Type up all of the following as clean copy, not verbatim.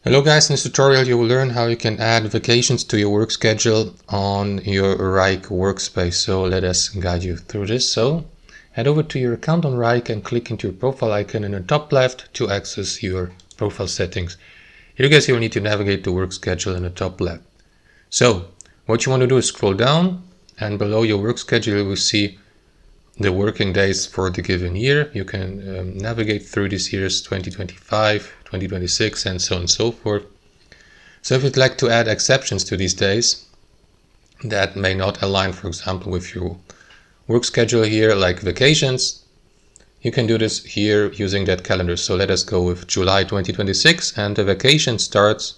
Hello guys, in this tutorial you will learn how you can add vacations to your work schedule on your Wrike workspace. So let us guide you through this. So head over to your account on Wrike and click into your profile icon in the top left to access your profile settings. Here guys, you will need to navigate the work schedule in the top left. So what you want to do is scroll down, and below your work schedule you will see the working days for the given year. You can navigate through these years 2025, 2026 and so on and so forth. So if you'd like to add exceptions to these days that may not align, for example, with your work schedule here, like vacations, you can do this here using that calendar. So let us go with July 2026, and the vacation starts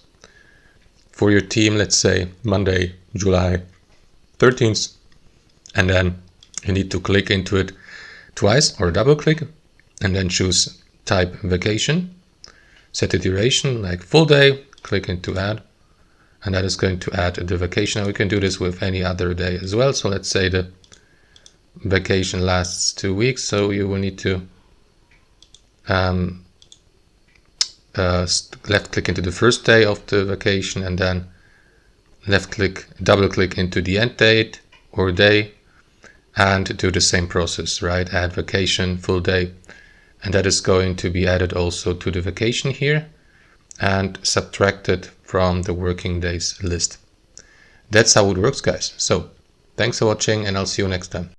for your team, let's say Monday, July 13th, and then you need to click into it twice or double click and then choose type vacation, set the duration like full day, click into add, and that is going to add the vacation. Now we can do this with any other day as well. So let's say the vacation lasts 2 weeks, so you will need to left click into the first day of the vacation and then left click, double click into the end date or day, and do the same process, right? Add vacation, full day, and that is going to be added also to the vacation here and subtracted from the working days list. That's how it works, guys. So thanks for watching, and I'll see you next time.